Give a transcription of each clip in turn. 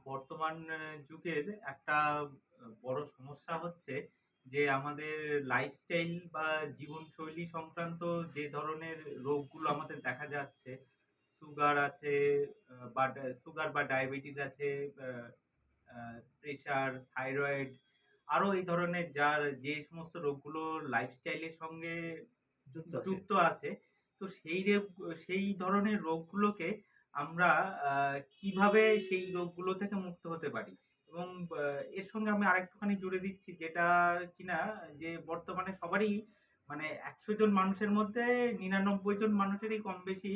বর্তমান যুগের একটা বড় সমস্যা হচ্ছে যে আমাদের লাইফস্টাইল বা জীবনশৈলী সংক্রান্ত যে ধরনের রোগগুলো আমাদের দেখা যাচ্ছে, সুগার আছে, সুগার বা ডায়াবেটিস আছে, আ আ প্রেশার, থাইরয়েড, আরো এই ধরনের যার যে সমস্ত রোগগুলো লাইফস্টাইলের সঙ্গে যুক্ত আছে। যুক্ত আছে। তো সেই ধরনের রোগগুলোকে আমরা আ কিভাবে সেই রোগগুলো থেকে মুক্ত হতে পারি? এবং এর সঙ্গে আমি আরেকটুখানি জুড়ে দিচ্ছি যেটা কিনা যে বর্তমানে সবারই মানে ১০০ জন মানুষের মধ্যে ৯৯ জন মানুষেরই কমবেশি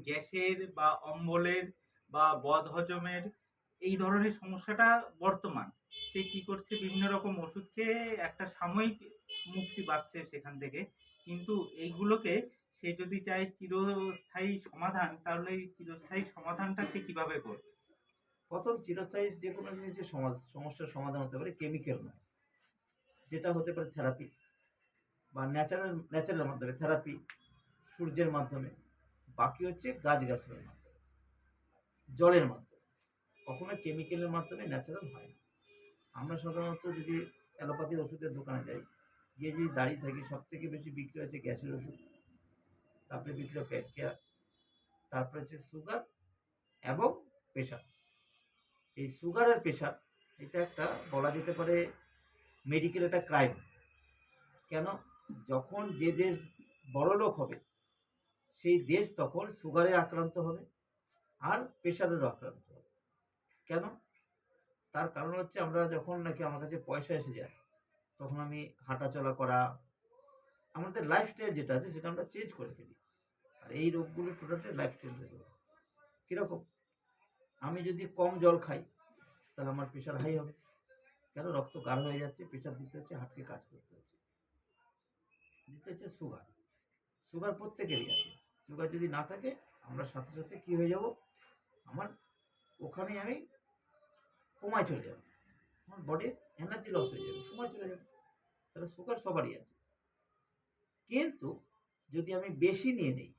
গ্যাসের বা অম্বলের বা বদহজমের এই ধরনের সমস্যাটা বর্তমান। সে কি করছে বিভিন্ন রকম ওষুধ খেয়ে একটা সাময়িক মুক্তি পাচ্ছে সেখান থেকে। কিন্তু এইগুলোকে সে যদি চায় চিরস্থায়ী সমাধান, তাহলে এই চিরস্থায়ী সমাধানটা সে কিভাবে করবে? ১ম চিরস্থায়ী যেকোনো জিনিসের সমস্যার সমাধান হতে পারে কেমিক্যাল নয়। যেটা হতে পারে থেরাপি বা ন্যাচারাল মাধ্যমে থেরাপি, সূর্যের মাধ্যমে। বাকি হচ্ছে গাছ-গাছড়ার মাধ্যমে, জলের মাধ্যমে। কখনো কেমিক্যালের মাধ্যমে ন্যাচারাল হয় না। আমরা সাধারণত যদি অ্যালোপ্যাথি ওষুধের দোকানে যাই, গিয়ে যদি দাঁড়িয়ে থাকি সবথেকে বেশি বিক্রি হচ্ছে গ্যাসের ওষুধ, তারপরে বিক্রি হয় পেট কেয়ার, তারপরে হচ্ছে সুগার এবং প্রেশার। এই সুগার আর প্রেশার এটা একটা বলা যেতে পারে মেডিকেল একটা ক্রাইম। কেন? যখন যে দেশ বড়লোক হবে সেই দেশ তখন সুগারে আক্রান্ত হবে আর প্রেশারেরও আক্রান্ত হবে। কেন? তার কারণ হচ্ছে আমরা যখন নাকি আমার কাছে পয়সা এসে যায় তখন আমি হাঁটাচলা করা, আমাদের লাইফস্টাইল যেটা আছে সেটা আমরা চেঞ্জ করে ফেলি। আর এই রোগগুলো টোটালি লাইফস্টাইলের রোগ। কীরকম? আমি যদি কম জল খাই তাহলে আমার প্রেশার হাই হবে। কেন? রক্ত গাঢ় হয়ে যাচ্ছে, প্রেশার দিতে হচ্ছে, হার্টকে কাজ করতে হচ্ছে। দ্বিতীয় হচ্ছে সুগার। সুগার প্রত্যেকেরই আছে। সুগার যদি না থাকে আমরা সাথে সাথে কী হয়ে যাব? আমার ওখানেই আমি কোমায় চলে যাব। আমার বডির এনার্জি লস হয়ে যাবে, সময় চলে যাবে। তাহলে সুগার সবারই আছে। কিন্তু যদি আমি বেশি নিয়ে নিই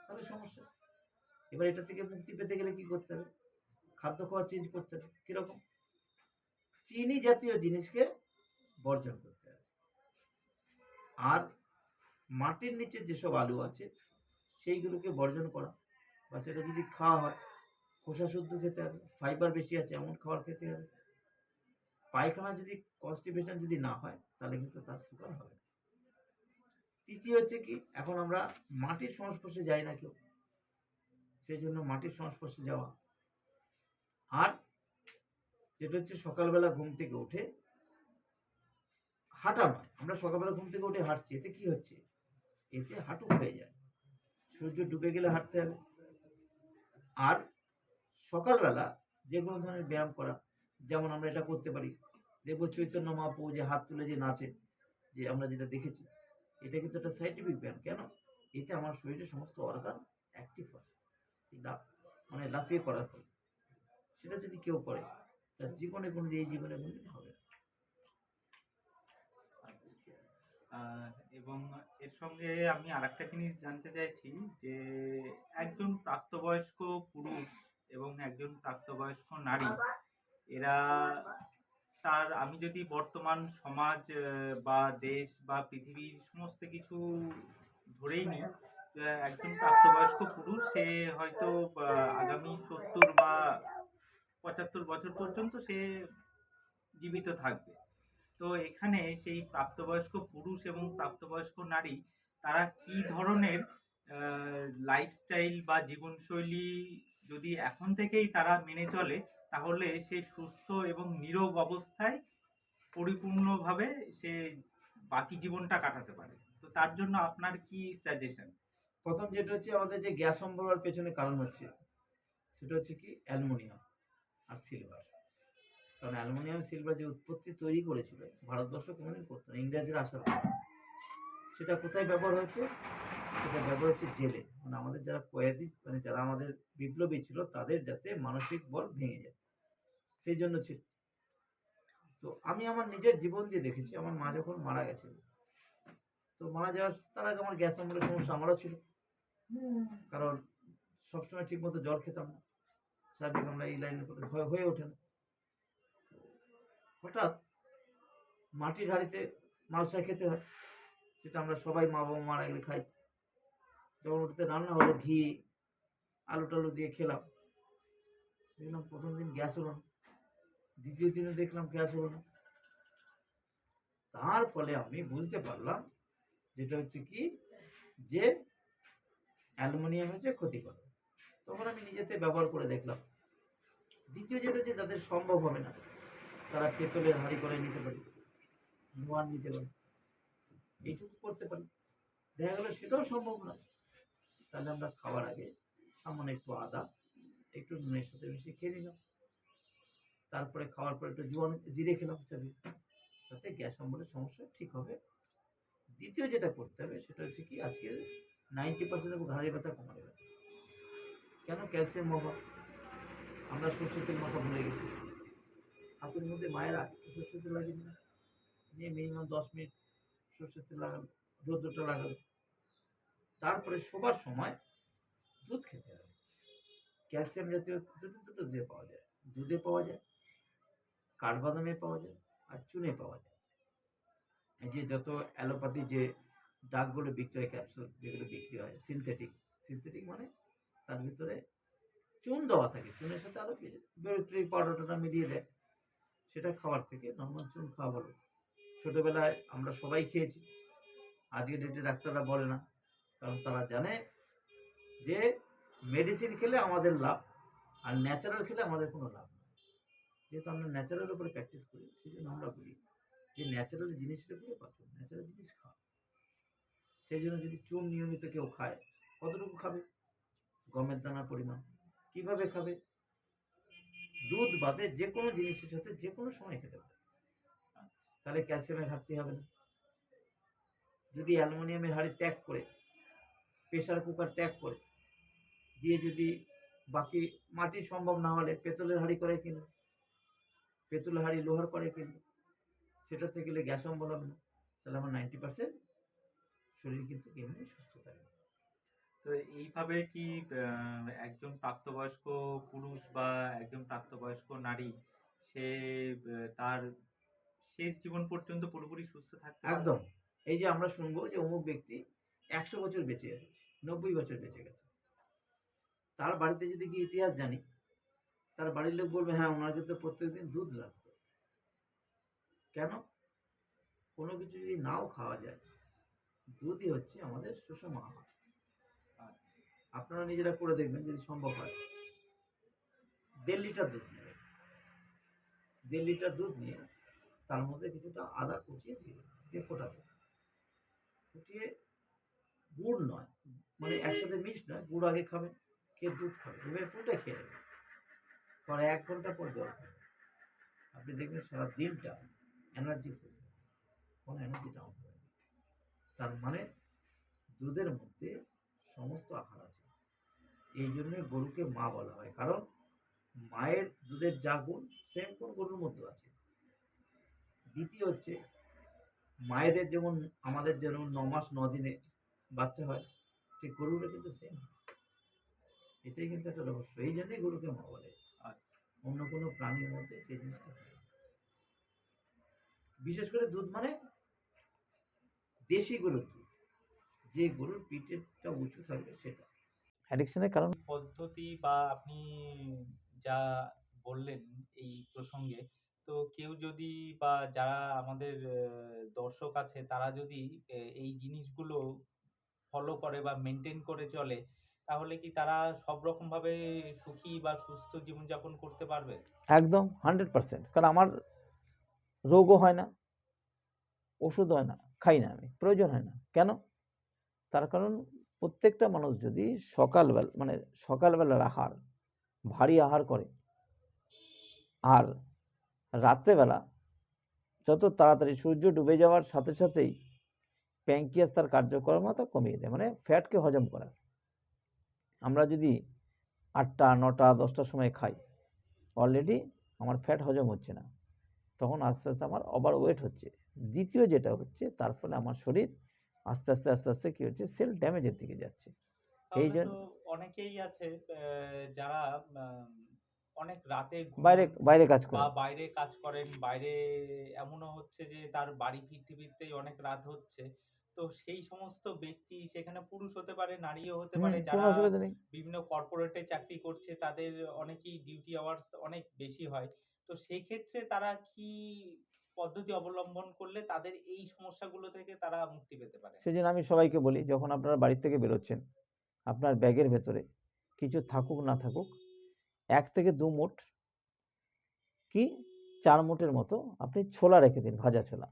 তাহলে সমস্যা। এবার এটা থেকে মুক্তি পেতে গেলে কী করতে হবে? খাদ্য খাওয়া চেঞ্জ করতে হবে। কীরকম? চিনি জাতীয় জিনিসকে বর্জন করতে হবে। আর মাটির নিচে যেসব আলু আছে সেইগুলোকে বর্জন করা, বা সেটা যদি খাওয়া হয় খোসা শুদ্ধ খেতে হবে, ফাইবার বেশি আছে এমন খাবার খেতে হবে। পায়খানা যদি কনস্টিপেশন যদি না হয় তাহলে কিন্তু তার সুগার হবে না। তৃতীয় হচ্ছে কি, এখন আমরা মাটির সংস্পর্শে যাই না কেউ, সেই জন্য মাটির সংস্পর্শে যাওয়া। আর যেটা হচ্ছে সকালবেলা ঘুম থেকে উঠে হাঁটা নয়, আমরা সকালবেলা ঘুম থেকে উঠে হাঁটছি, এতে কি হচ্ছে? এতে হাঁটু হয়ে যায়। সূর্য ডুবে গেলে হাঁটতে হবে। আর সকালবেলা যে কোনো ধরনের ব্যায়াম করা, যেমন আমরা এটা করতে পারি। দেখবো চৈতন্য মহাপ্রভু যে হাত তুলে যে নাচে, যে আমরা যেটা দেখেছি, এটা কিন্তু একটা সাইন্টিফিক ব্যায়াম। কেন? এতে আমার শরীরের সমস্ত অর্গান অ্যাক্টিভ হয়, মানে লাফিয়ে করার ফলে। সেটা যদি কেউ করে তার জীবনে কোনোদিন এই জীবনে কোনোদিন হবে না। আ এবং এর সঙ্গে আমি আরেকটা জিনিস জানতে চাইছি যে, একজন প্রাপ্তবয়স্ক পুরুষ এবং একজন প্রাপ্তবয়স্ক নারী, এরা আমি যদি বর্তমান সমাজ বা দেশ বা পৃথিবীর সমস্ত কিছু ধরেই নিই, একজন প্রাপ্তবয়স্ক পুরুষ সে হয়তো আগামী ৭০ বা ৭৫ বছর পর্যন্ত সে জীবিত থাকবে। তো এখানে সেই প্রাপ্তবয়স্ক পুরুষ এবং প্রাপ্তবয়স্ক নারী তারা কি ধরনের আ লাইফস্টাইল বা জীবনশৈলী যদি এখন থেকেই তারা মেনে চলে, তাহলে সে সুস্থ এবং নীরোগ অবস্থায় পরিপূর্ণভাবে সে বাকি জীবনটা কাটাতে পারে। তো তার জন্য আপনার কি সাজেশন? প্রথম যেটা হচ্ছে, আমাদের যে গ্যাস অম্বল হওয়ার পেছনে কারণ হচ্ছে সেটা হচ্ছে কি অ্যালুমিনিয়াম আর সিলভার। কারণ অ্যালুমিনিয়াম সিলভার যে উৎপত্তি তৈরি করেছিল ভারতবর্ষ কোনোদিন করতো না, ইংরেজরা আসার পর। সেটা কোথায় ব্যবহার হয়েছে? সেটা ব্যবহার হচ্ছে জেলে, মানে আমাদের যারা কয়েদি, মানে যারা আমাদের বিপ্লবী ছিল তাদের যাতে মানসিক বল ভেঙে যায়, সেই জন্য ছিল। তো আমি আমার নিজের জীবন দিয়ে দেখেছি, আমার মা যখন মারা গেছে, তো মারা যাওয়ার তার আগে আমার গ্যাস অম্বলের সমস্যা আমারও ছিল। কারণ সবসময় ঠিক মতো জল খেতাম না, স্বাভাবিক আমরা এই লাইনের করে হয়ে ওঠে না। হঠাৎ মাটির হাঁড়িতে মালসা খেতে হয়, সেটা আমরা সবাই মা বাবা মারা গেলে খাই। যখন ওটাতে রান্না হলো, ঘি আলু টালু দিয়ে খেলাম, দেখলাম প্রথম দিন গ্যাস হলো না, দ্বিতীয় দিনে দেখলাম গ্যাস হলো না। তার ফলে আমি বুঝতে পারলাম যেটা হচ্ছে কি, যে অ্যালুমিনিয়াম হচ্ছে ক্ষতিকর। তখন আমি নিজেতে ব্যবহার করে দেখলাম। দ্বিতীয় যেটা, যে তাদের সম্ভব হবে না, তারা পেতলের হাঁড়ি করে নিতে পারে, নোয়ার নিতে পারে, এইটুকু করতে পারি। দেখা গেল সেটাও সম্ভব নয়, তাহলে আমরা খাওয়ার আগে সামান্য একটু আদা একটু নুনের সাথে মিশিয়ে খেয়ে নিলাম। তারপরে খাওয়ার পরে একটু জোয়ান জিরে খেলাম চাবি, তাতে গ্যাস অম্বলের সমস্যা ঠিক হবে। দ্বিতীয় যেটা করতে হবে সেটা হচ্ছে কি, আজকে 90% ঘাড়ের ব্যথা কমাতে হবে। কেন? ক্যালসিয়াম অভাব। আমরা সর্ষের তেল মাথা ভুলে গেছি। হাতের মধ্যে মায়েরা একটু সর্ষের তেল লাগিয়ে দিল, নিয়ে মিনিমাম 10 মিনিট সর্ষের তেল লাগালো, রৌদ্রটা লাগালো। তারপরে শোবার সময় দুধ খেতে হবে। ক্যালসিয়াম জাতীয় দুটো দিয়ে পাওয়া যায়, দুধে পাওয়া যায়, কাঠবাদামে পাওয়া যায়, আর চুনে পাওয়া যায়। এই যে যত অ্যালোপ্যাথি যে ডাকগুলো বিক্রি হয়, ক্যাপসুল যেগুলো বিক্রি হয় সিনথেটিক, সিনথেটিক মানে তার ভিতরে চুন দেওয়া থাকে, চুনের সাথে আরো বেরোট্রি পাউডারটা মিলিয়ে দেয়। সেটা খাওয়ার থেকে নর্মাল চুন খাওয়া ভালো। ছোটবেলায় আমরা সবাই খেয়েছি, আজকের ডেটে ডাক্তাররা বলে না, কারণ তারা জানে যে মেডিসিন খেলে আমাদের লাভ, আর ন্যাচারাল খেলে আমাদের কোনো লাভ নেই। যেহেতু আমরা ন্যাচারাল উপরে প্র্যাকটিস করি, সেই জন্য আমরা বলি যে ন্যাচারাল জিনিসটা করে বাঁচুন, ন্যাচারাল জিনিস খাও। সেই জন্য যদি চুন নিয়মিত কেউ খায়, কতটুকু খাবে? গমের দানার পরিমাণ। কিভাবে খাবে? দুধ বাদে যে কোনো জিনিসের সাথে যে কোনো সময় খেতে পারে, তাহলে ক্যালসিয়ামের ঘাটতি হবে না। যদি অ্যালুমিনিয়ামের হাঁড়ি ত্যাগ করে, প্রেসার কুকার ত্যাগ করে দিয়ে যদি বাকি মাটির সম্ভব না হলে পেতলের হাঁড়ি করে কিনল, পেতলের হাঁড়ি লোহার করে কিনল, সেটাতে গেলে গ্যাস অম্বল হবে না, তাহলে আমার 90% শরীর কিন্তু এমনি সুস্থ থাকবে। তো এইভাবে কি একজন প্রাপ্তবয়স্ক পুরুষ বা একজন প্রাপ্তবয়স্ক নারী সে তার শেষ জীবন পর্যন্ত পুরোপুরি সুস্থ থাকতে পারবে? একদম। এই যে আমরা শুনবো যে অমুক ব্যক্তি 100 বছর বেঁচে গেছে, 90 বছর বেঁচে গেছে, তার বাড়িতে যদি গিয়ে ইতিহাস জানি, তার বাড়ির লোক বলবে হ্যাঁ ওনার কিন্তু প্রত্যেকদিন দুধ লাগতো। কেন? কোনো কিছু যদি নাও খাওয়া যায়, দুধই হচ্ছে আমাদের সুষম আহার। আপনারা নিজেরা করে দেখবেন যদি সম্ভব হয়। 1.5 লিটার দুধ নেবেন, 1.5 লিটার দুধ নিয়ে তার মধ্যে কিছুটা আদা কুচিয়ে দিয়ে ফোটাবেন। ফুটিয়ে গুড় নয়, মানে একসাথে মিক্স নয়, গুড় আগে খাবেন, খেয়ে দুধ খাবেন, এভাবে ফুটে খেয়ে নেবেন। পরে 1 ঘন্টা পর জল খাবেন। আপনি দেখবেন সারা দিনটা এনার্জি ফুল, কোনো এনার্জি ডাউন হবে না। তার মানে দুধের মধ্যে সমস্ত আহার আছে। এই জন্যই গরুকে মা বলা হয়, কারণ মায়ের দুধের যা গুণ সেম গুণ গরুর মধ্যে আছে। দ্বিতীয় হচ্ছে, মায়েদের যেমন আমাদের যেমন 9 মাস 9 দিনে বাচ্চা হয়, ঠিক গরুরও কিন্তু সেম। এটাই কিন্তু একটা রহস্য, এই জন্যই গরুকে মা বলে। অন্য কোনো প্রাণীর মধ্যে সেই জিনিসটা হয় না। বিশেষ করে দুধ মানে দেশি গরুর দুধ, যে গরুর পিঠেটা উঁচু থাকবে সেটা। অ্যাডিকশনের কারণ পদ্ধতি বা আপনি যা বললেন এই প্রসঙ্গে, তো কেউ যদি বা যারা আমাদের দর্শক আছে তারা যদি এই জিনিসগুলো ফলো করে বা মেনটেন করে চলে, তাহলে কি তারা সব রকম ভাবে সুখী বা সুস্থ জীবনযাপন করতে পারবে? একদম 100%। কারণ আমার রোগও হয় না, ওষুধ হয় না, খাই না, আমি প্রয়োজন হয় না। কেন? তার কারণ প্রত্যেকটা মানুষ যদি সকালবেলার আহার ভারী আহার করে, আর রাত্রেবেলা যত তাড়াতাড়ি সূর্য ডুবে যাওয়ার সাথে সাথেই প্যাঙ্কিয়াস তার কার্যক্ষমতা কমিয়ে দেয়, মানে ফ্যাটকে হজম করা। আমরা যদি 8টা 9টা 10টার সময় খাই, অলরেডি আমার ফ্যাট হজম হচ্ছে না, তখন আস্তে আস্তে আমার ওভার ওয়েট হচ্ছে। দ্বিতীয় যেটা হচ্ছে, তার ফলে আমার শরীর আস্তে আস্তে আস্তে আস্তে কি হচ্ছে, সেল ড্যামেজের দিকে যাচ্ছে। এই তাহলে জন্য তো অনেকেই আছে যারা অনেক রাতে বাইরে ঘুমান বাইরে কাজ বা করে। বাইরে কাজ করেন, বাইরে এমনও হচ্ছে যে তার বাড়ি ফিরতে ফিরতেই অনেক রাত হচ্ছে। তো সেই সমস্ত ব্যক্তি, সেখানে পুরুষ হতে পারে, নারীও হতে পারে, কোনো যারা অসুবিধা নেই। বিভিন্ন কর্পোরেটে চাকরি করছে, তাদের অনেকেই ডিউটি আওয়ার্স অনেক বেশি হয়। তো সেই ক্ষেত্রে তারা কি পদ্ধতি অবলম্বন করলে তাদের এই সমস্যাগুলো থেকে তারা মুক্তি পেতে পারে? সেজন্য আমি সবাইকে বলি, যখন আপনারা বাড়ি থেকে বেরোচ্ছেন, আপনার ব্যাগের ভেতরে কিছু থাকুক না থাকুক 1 থেকে 2 মুঠ কি 4 মুঠের মতো আপনি ছোলা রেখে দিন, ভাজা ছোলা।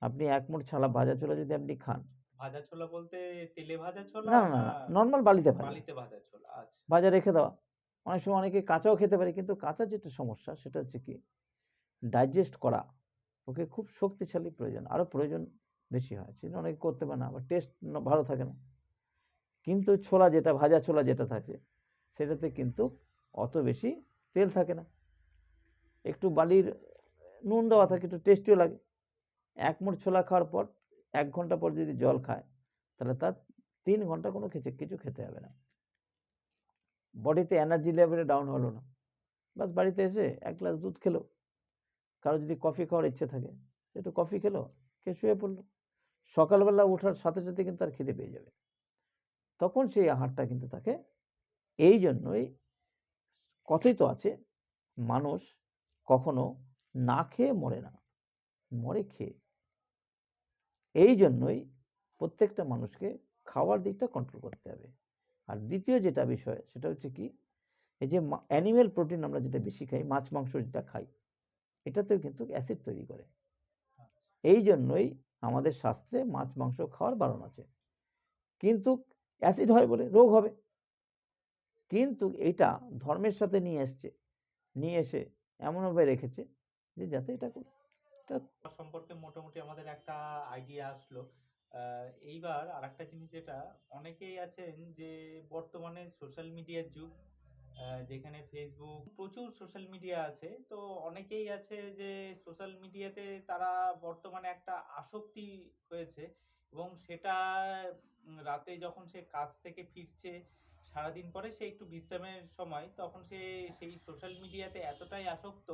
আপনি 1 মুঠ ভাজা ছোলা যদি আপনি খান, ভাজা ছোলা বলতে তেলে ভাজা ছোলা না, না, না, না না, নরমাল বালিতে ভাজা। বালিতে ভাজা ছোলা? আচ্ছা। ভাজা রেখে দেওয়া। অনেক সময় অনেকে কাঁচাও খেতে পারে, কিন্তু কাঁচা যেটা সমস্যা সেটা হচ্ছে কি ডাইজেস্ট করা, ওকে খুব শক্তিশালী প্রয়োজন, আরো প্রয়োজন বেশি হয়, সেজন্য অনেকে করতে পারে না, আবার টেস্ট ভালো থাকে না। কিন্তু ছোলা যেটা ভাজা ছোলা যেটা থাকে সেটাতে কিন্তু অত বেশি তেল থাকে না, একটু বালির নুন দেওয়া থাকে, একটু টেস্টিও লাগে। 1 মুঠ ছোলা খাওয়ার পর 1 ঘন্টা পর যদি জল খায়, তাহলে তার 3 ঘন্টা কোনো কিছু খেতে হবে না, বডিতে এনার্জি লেভেলে ডাউন হলো না, বাস বাড়িতে এসে 1 গ্লাস দুধ খেলো। কারো যদি কফি খাওয়ার ইচ্ছে থাকে, একটু কফি খেলো, খেয়ে শুয়ে পড়লো, সকালবেলা ওঠার সাথে সাথে কিন্তু তার খিদে পেয়ে যাবে, তখন সেই আহারটা কিন্তু তাকে, এই জন্যই কথাই তো আছে, মানুষ কখনো না খেয়ে মরে না, মরে খেয়ে। এই জন্যই প্রত্যেকটা মানুষকে খাওয়ার দিকটা কন্ট্রোল করতে হবে। আর দ্বিতীয় যেটা বিষয় সেটা হচ্ছে কি, এই যে অ্যানিমেল প্রোটিন আমরা যেটা বেশি খাই, মাছ মাংস যেটা খাই, এটাতেও কিন্তু অ্যাসিড তৈরি করে। এই জন্যই আমাদের শাস্ত্রে মাছ মাংস খাওয়ার বারণ আছে, কিন্তু অ্যাসিড হয় বলে রোগ হবে, কিন্তু এটা ধর্মের সাথে নিয়ে এসে এমনভাবে রেখেছে যে যাতে এটা সম্পর্কে মোটামুটি আমাদের একটা আইডিয়া আসলো। এইবার আরেকটা জিনিস, যেটা অনেকেই আছেন যে বর্তমানে সোশ্যাল মিডিয়ার যুগ, যেখানে ফেসবুক, প্রচুর সোশ্যাল মিডিয়া আছে। তো অনেকেই আছে যে সোশ্যাল মিডিয়াতে তারা বর্তমানে একটা আসক্তি হয়েছে, এবং সেটা রাতে যখন সে কাজ থেকে ফিরছে, সারাদিন পরে সে একটু বিশ্রামের সময়, তখন সে সেই সোশ্যাল মিডিয়াতে এতটাই আসক্ত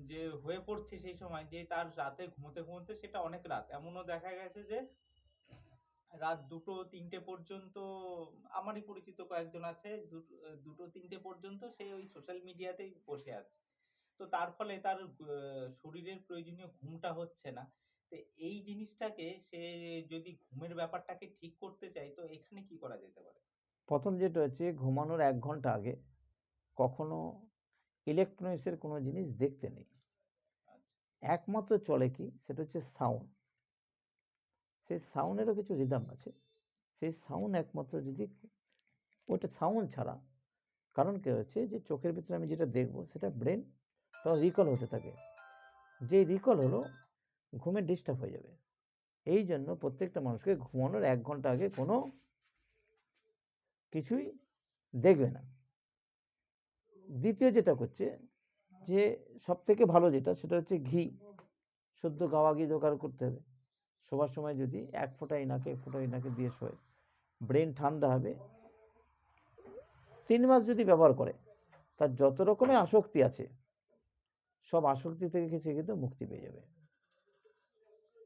যে হয়ে পড়ছে সেই সময়, যে তার রাতে ঘুমোতে ঘুমোতে সেটা অনেক রাত, এমনও দেখা গেছে যে রাত 2টো 3টে পর্যন্ত, আমারই পরিচিত কয়েকজন আছে, 2টো 3টে পর্যন্ত সে ওই সোশ্যাল মিডিয়াতেই বসে আছে। তো তার ফলে তার শরীরের প্রয়োজনীয় ঘুমটা হচ্ছে না। তো এই জিনিসটাকে সে যদি ঘুমের ব্যাপারটাকে ঠিক করতে চায়, তো এখানে কি করা যেতে পারে? প্রথম যেটা হচ্ছে, ঘুমানোর 1 ঘন্টা আগে কখনো ইলেকট্রনিক্সের কোনো জিনিস দেখতে নেই। একমাত্র চলে কি, সেটা হচ্ছে সাউন্ড। সেই সাউন্ডেরও কিছু রিদম আছে, সেই সাউন্ড একমাত্র যদি, ওটা সাউন্ড ছাড়া, কারণ কি হচ্ছে যে চোখের ভিতরে আমি যেটা দেখবো সেটা ব্রেন তখন রিকল হতে থাকে, যে রিকল হলো ঘুমে ডিস্টার্ব হয়ে যাবে। এই জন্য প্রত্যেকটা মানুষকে ঘুমানোর 1 ঘন্টা আগে কোনো কিছুই দেখবে না। দ্বিতীয় যেটা করছে, যে সব থেকে ভালো যেটা সেটা হচ্ছে ঘি, শুদ্ধ গাওয়া ঘি জোগাড় করতে হবে। শোবার সময় যদি 1 ফোঁটা ইনাকে দিয়ে শোয়, ব্রেন ঠান্ডা হবে। 3 মাস যদি ব্যবহার করে, তার যত রকমের আসক্তি আছে সব আসক্তি থেকে সে কিন্তু মুক্তি পেয়ে যাবে।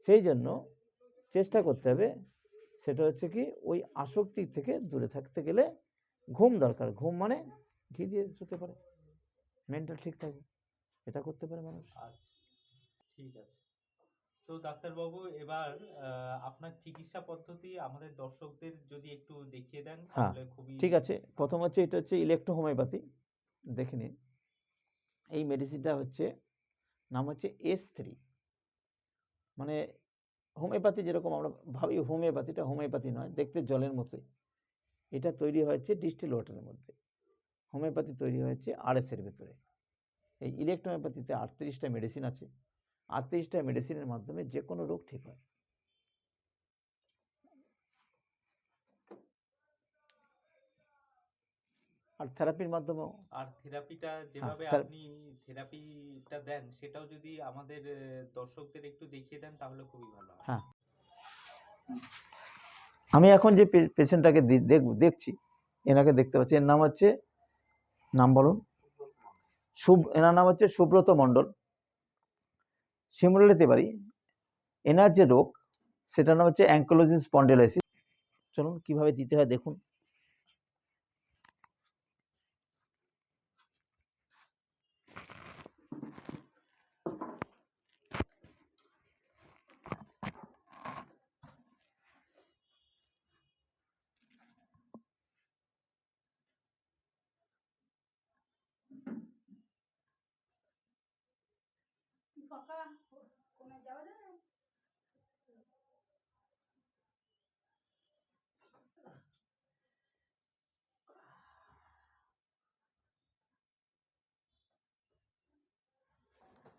সেই জন্য চেষ্টা করতে হবে, সেটা হচ্ছে কি ওই আসক্তি থেকে দূরে থাকতে গেলে ঘুম দরকার। ঘুম মানে ঘি দিয়ে শুতে পারে, মেন্টাল ঠিক থাকবে, এটা করতে পারে মানুষ। আচ্ছা, ঠিক আছে। তো ডাক্তারবাবু, এবার আপনার চিকিৎসা পদ্ধতি আমাদের দর্শকদের যদি একটু দেখিয়ে দেন, হ্যাঁ, তাহলে খুবই ঠিক আছে। প্রথম হচ্ছে, এটা হচ্ছে ইলেকট্রো হোমিওপ্যাথি। দেখে নিন, এই মেডিসিনটা হচ্ছে নাম হচ্ছে S3, মানে হোমিওপ্যাথি যেরকম আমরা ভাবি হোমিওপ্যাথিটা হোমিওপ্যাথি নয়, দেখতে জলের মতোই। এটা তৈরি হয়েছে ডিস্টিল ওয়াটারের মধ্যে। হোমিওপ্যাথি তৈরি হয়েছে RS এর ভেতরে। এই ইলেকট্রো হোমিওপ্যাথিতে 38টা মেডিসিন আছে। 38টা মেডিসিনের মাধ্যমে যে কোনো রোগ ঠিক হয়। আর থেরাপির মাধ্যমেও। আর থেরাপিটা হ্যাঁ, যেভাবে আপনি থেরাপিটা দেন, সেটাও যদি আমাদের দর্শকদের একটু দেখিয়ে দেন, তাহলে খুবই ভালো হয়। হ্যাঁ, আমি এখন যে পেশেন্টটাকে দেখছি, এনাকে দেখতে পাচ্ছি, এর নাম হচ্ছে, নাম বলুন। এনার নাম হচ্ছে সুব্রত মণ্ডল, শিমুলিতে বাড়ি। এনার যে রোগ সেটার নাম হচ্ছে অ্যাঙ্কোলজিং স্পন্ডিলাইসিস। চলুন কিভাবে দিতে হয় দেখুন।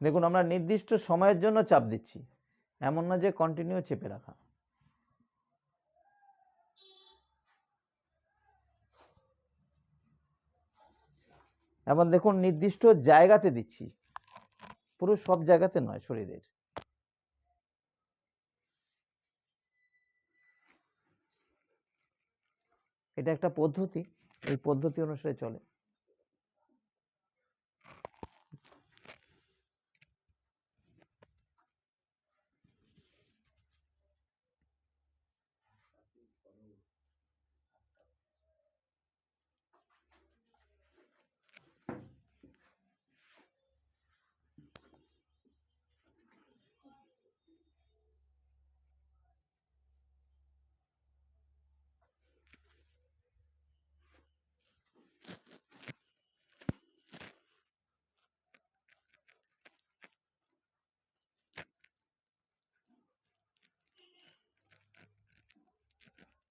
দেখুন আমরা নির্দিষ্ট সময়ের জন্য চাপ দিচ্ছি, এমন না যে কন্টিনিউ চেপে রাখা। এবার দেখুন নির্দিষ্ট জায়গাতে দিচ্ছি, পুরো সব জায়গাতে নয় শরীরের। এটা একটা পদ্ধতি, এই পদ্ধতি অনুসারে চলে।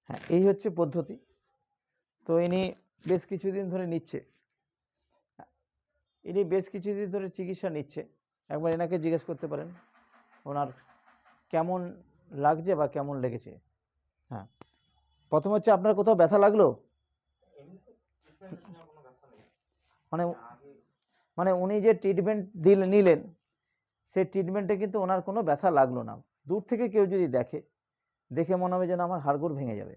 হ্যাঁ, এই হচ্ছে পদ্ধতি। তো ইনি বেশ কিছুদিন ধরে নিচ্ছে, ইনি বেশ কিছুদিন ধরে চিকিৎসা নিচ্ছে। একবার এনাকে জিজ্ঞেস করতে পারেন ওনার কেমন লাগছে বা কেমন লেগেছে। হ্যাঁ, প্রথম হচ্ছে আপনার কোথাও ব্যথা লাগলো? মানে মানে উনি যে ট্রিটমেন্ট নিলেন সেই ট্রিটমেন্টে কিন্তু ওনার কোনো ব্যথা লাগলো না। দূর থেকে কেউ যদি দেখে মনে হবে যেন আমার হাড়গোড় ভেঙে যাবে,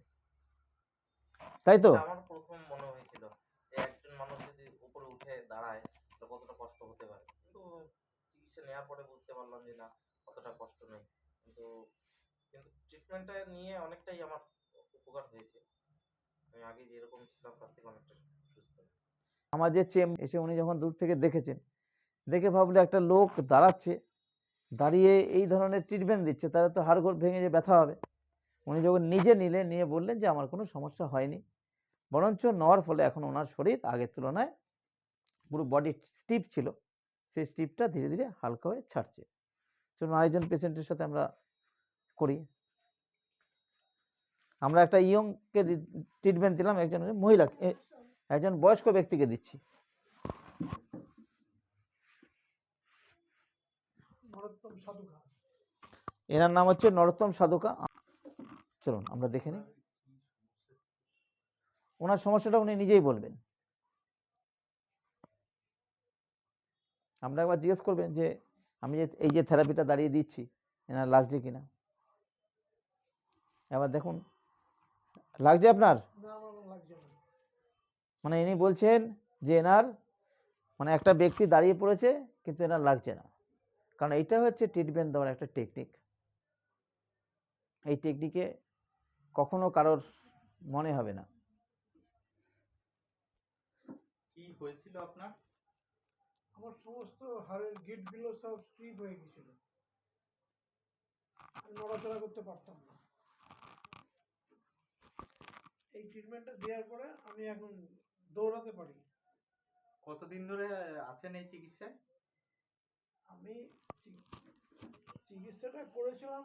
তাই তো? আমার প্রথম মনে হয়েছিল যে একজন মানুষ যদি উপরে উঠে দাঁড়ায় তাহলে কতটা কষ্ট হতে পারে, কিন্তু চিকিৎসা নেওয়ার পরে বুঝতে পারলাম যে না, অতটা কষ্ট নেই। কিন্তু ট্রিটমেন্টটা নিয়ে অনেকটাই আমার উপকার হয়েছে। আমি আগে যেরকম ছিলাম তার থেকে অনেকটা সুস্থ। আমার যে এসে উনি যখন দূর থেকে দেখেছেন, দেখে ভাবলে একটা লোক দাঁড়াচ্ছে, দাঁড়িয়ে এই ধরনের ট্রিটমেন্ট দিচ্ছে, তাহলে তো হাড়গোড় ভেঙে যে ব্যথা হবে। উনি যখন নিজে নিয়ে বললেন যে আমার কোনো সমস্যা হয়নি, বরঞ্চ নেওয়ার ফলে এখন ওনার শরীর আগের তুলনায় পুরো বডি স্টিফ ছিল, সেই স্টিফটা ধীরে ধীরে হালকা হয়ে ছাড়ছে। চলুন আরেকজন পেশেন্টের সাথে আমরা করি। আমরা একটা ইয়ংকে ট্রিটমেন্ট দিলাম, একজন মহিলা, একজন বয়স্ক ব্যক্তিকে দিচ্ছি। এনার নাম হচ্ছে নরোত্তম সাধুকা। চলুন আমরা দেখে নিই ওনার সমস্যাটা, উনি নিজেই বলবেন। আমরা একবার জিজ্ঞেস করবেন যে আমি যে এই যে থেরাপিটা দাঁড়িয়ে দিচ্ছি এনার লাগছে কিনা। এবার দেখুন লাগছে আপনার? মানে ইনি বলছেন যে এনার মানে একটা ব্যক্তি দাঁড়িয়ে পড়েছে কিন্তু এনার লাগছে না, কারণ এইটা হচ্ছে ট্রিটমেন্ট দেওয়ার একটা টেকনিক। এই টেকনিকে কখনো কারোর মনে হবে না। কি হয়েছিল আপনার? আমার সমস্ত হাড়ের গিট গুলো সব স্ট্রিপ হয়ে গেছিল, আমি নড়াচড়া করতে পারতাম না। এই ট্রিটমেন্টটা দেওয়ার পরে আমি এখন দৌড়াতে পারি। কতদিন ধরে আছেন এই চিকিৎসায়? আমি চিকিৎসাটা করেছিলাম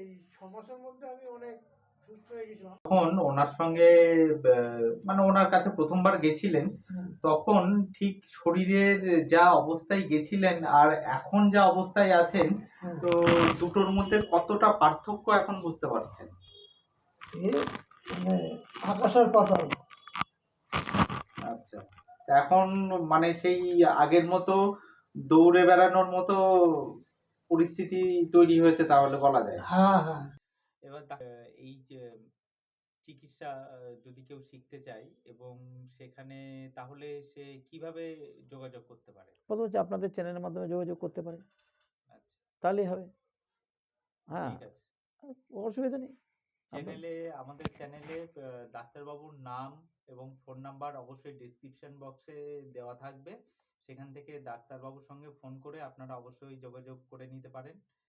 এই 6 মাসের মধ্যে আমি অনেক সুস্থ হয়ে গেছিলাম। তখন ওনার সঙ্গে মানে ওনার কাছে প্রথমবার গেছিলেন, তখন ঠিক শরীরের যা অবস্থায় গেছিলেন আর এখন যা অবস্থায় আছেন, তো দুটোর মধ্যে কতটা পার্থক্য এখন বুঝতে পারছেন? মানে আকাশ আর পাতাল। আচ্ছা, এখন মানে সেই আগের মতো দৌড়ে বেড়ানোর মতো পরিস্থিতি তৈরি হয়েছে তাহলে বলা যায়। হ্যাঁ হ্যাঁ। এবার এই যে চিকিৎসা যদি কেউ শিখতে চায় এবং সেখানে, তাহলে সে কিভাবে যোগাযোগ করতে পারে? প্রথম হচ্ছে আপনাদের চ্যানেলের মাধ্যমে যোগাযোগ করতে পারে, আচ্ছা, তাহলেই হবে। হ্যাঁ, ঠিক আছে। অসুবিধা নেই। আপনার আমাদের চ্যানেলে ডাক্তারবাবুর নাম এবং ফোন নাম্বার অবশ্যই ডেসক্রিপশন বক্সে দেওয়া থাকবে। সেখান থেকে ডাক্তারবাবুর সঙ্গে ফোন করে আপনারা অবশ্যই যোগাযোগ করে নিতে পারেন।